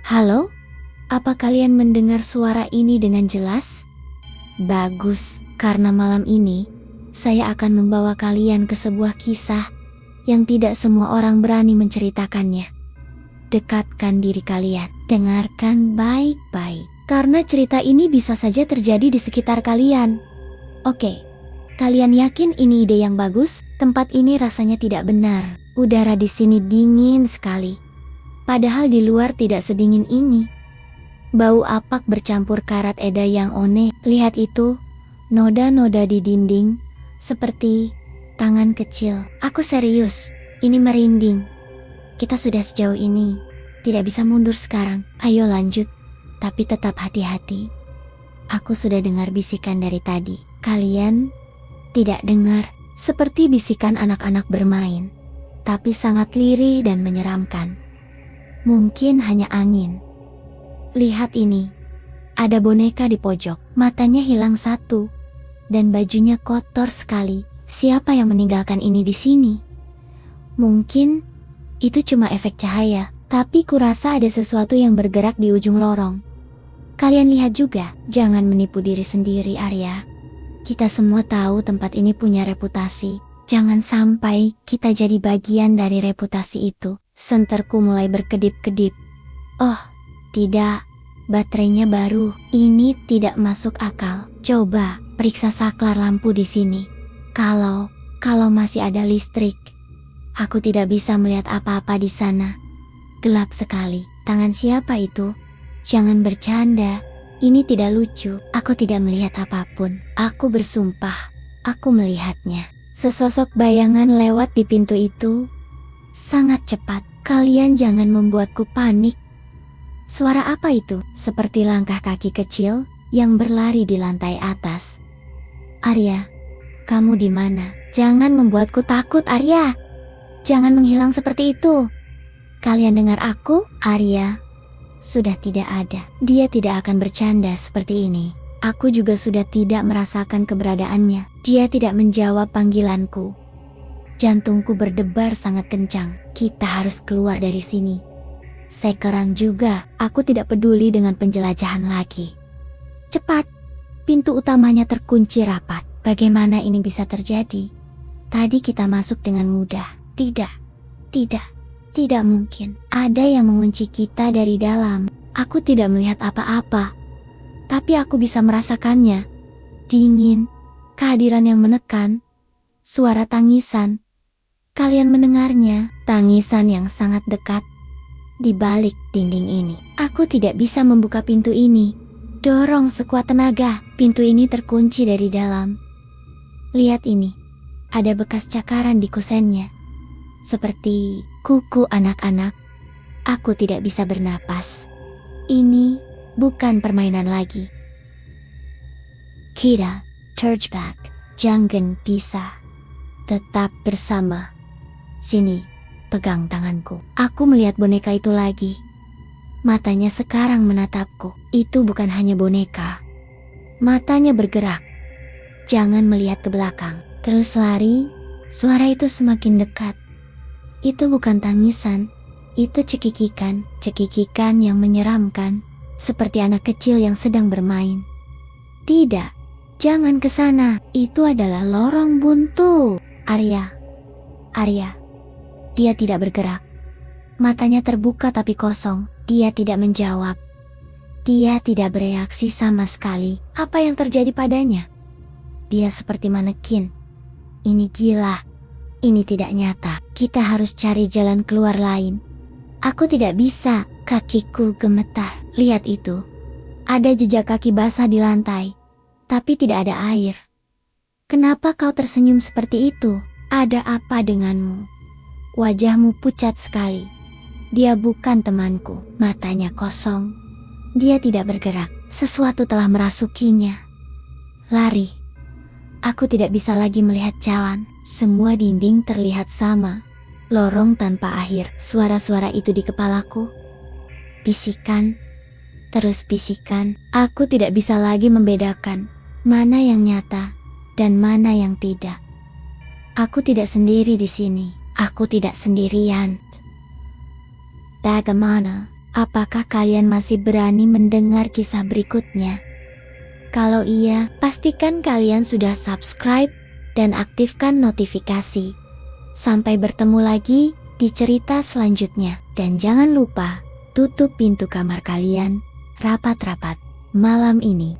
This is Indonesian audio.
Halo? Apa kalian mendengar suara ini dengan jelas? Bagus, karena malam ini saya akan membawa kalian ke sebuah kisah yang tidak semua orang berani menceritakannya. Dekatkan diri kalian, dengarkan baik-baik, karena cerita ini bisa saja terjadi di sekitar kalian. Oke, kalian yakin ini ide yang bagus? Tempat ini rasanya tidak benar. Udara di sini dingin sekali. Padahal di luar tidak sedingin ini. Bau apak bercampur karat eda yang aneh. Lihat itu, noda-noda di dinding, seperti tangan kecil. Aku serius, ini merinding. Kita sudah sejauh ini, tidak bisa mundur sekarang. Ayo lanjut, tapi tetap hati-hati. Aku sudah dengar bisikan dari tadi. Kalian tidak dengar, seperti bisikan anak-anak bermain, tapi sangat lirih dan menyeramkan. Mungkin hanya angin. Lihat ini, ada boneka di pojok, matanya hilang satu, dan bajunya kotor sekali. Siapa yang meninggalkan ini di sini? Mungkin itu cuma efek cahaya, tapi kurasa ada sesuatu yang bergerak di ujung lorong. Kalian lihat juga, jangan menipu diri sendiri, Arya. Kita semua tahu tempat ini punya reputasi. Jangan sampai kita jadi bagian dari reputasi itu. Senterku mulai berkedip-kedip. Oh, tidak, baterainya baru. Ini tidak masuk akal. Coba periksa saklar lampu di sini. Kalau masih ada listrik, aku tidak bisa melihat apa-apa di sana. Gelap sekali. Tangan siapa itu? Jangan bercanda. Ini tidak lucu. Aku tidak melihat apapun. Aku bersumpah, aku melihatnya. Sesosok bayangan lewat di pintu itu. Sangat cepat. Kalian jangan membuatku panik. Suara apa itu? Seperti langkah kaki kecil yang berlari di lantai atas. Arya, kamu di mana? Jangan membuatku takut, Arya. Jangan menghilang seperti itu. Kalian dengar aku? Arya sudah tidak ada. Dia tidak akan bercanda seperti ini. Aku juga sudah tidak merasakan keberadaannya. Dia tidak menjawab panggilanku. Jantungku berdebar sangat kencang. Kita harus keluar dari sini. Sekarang juga, aku tidak peduli dengan penjelajahan lagi. Cepat, pintu utamanya terkunci rapat. Bagaimana ini bisa terjadi? Tadi kita masuk dengan mudah. Tidak mungkin. Ada yang mengunci kita dari dalam. Aku tidak melihat apa-apa, tapi aku bisa merasakannya. Dingin, kehadiran yang menekan, suara tangisan. Kalian mendengarnya, tangisan yang sangat dekat. Di balik dinding ini, aku tidak bisa membuka pintu ini. Dorong sekuat tenaga, pintu ini terkunci dari dalam. Lihat ini, ada bekas cakaran di kusennya. Seperti kuku anak-anak. Aku tidak bisa bernapas. Ini bukan permainan lagi. Kita, terjebak, jangan pisah. Tetap bersama. Sini, pegang tanganku. Aku melihat boneka itu lagi. Matanya sekarang menatapku. Itu bukan hanya boneka. Matanya bergerak. Jangan melihat ke belakang. Terus lari, suara itu semakin dekat. Itu bukan tangisan. Itu cekikikan. Cekikikan yang menyeramkan. Seperti anak kecil yang sedang bermain. Tidak, jangan ke sana. Itu adalah lorong buntu. Arya. Dia tidak bergerak. Matanya terbuka tapi kosong. Dia tidak menjawab. Dia tidak bereaksi sama sekali. Apa yang terjadi padanya? Dia seperti manekin. Ini gila. Ini tidak nyata. Kita harus cari jalan keluar lain. Aku tidak bisa. Kakiku gemetar. Lihat itu. Ada jejak kaki basah di lantai. Tapi tidak ada air. Kenapa kau tersenyum seperti itu? Ada apa denganmu? Wajahmu pucat sekali. Dia bukan temanku. Matanya kosong. Dia tidak bergerak. Sesuatu telah merasukinya. Lari. Aku tidak bisa lagi melihat jalan. Semua dinding terlihat sama. Lorong tanpa akhir. Suara-suara itu di kepalaku. Bisikan. Terus bisikan. Aku tidak bisa lagi membedakan mana yang nyata dan mana yang tidak. Aku tidak sendiri di sini. Aku tidak sendirian. Bagaimana? Apakah kalian masih berani mendengar kisah berikutnya? Kalau iya, pastikan kalian sudah subscribe dan aktifkan notifikasi. Sampai bertemu lagi di cerita selanjutnya. Dan jangan lupa, tutup pintu kamar kalian rapat-rapat malam ini.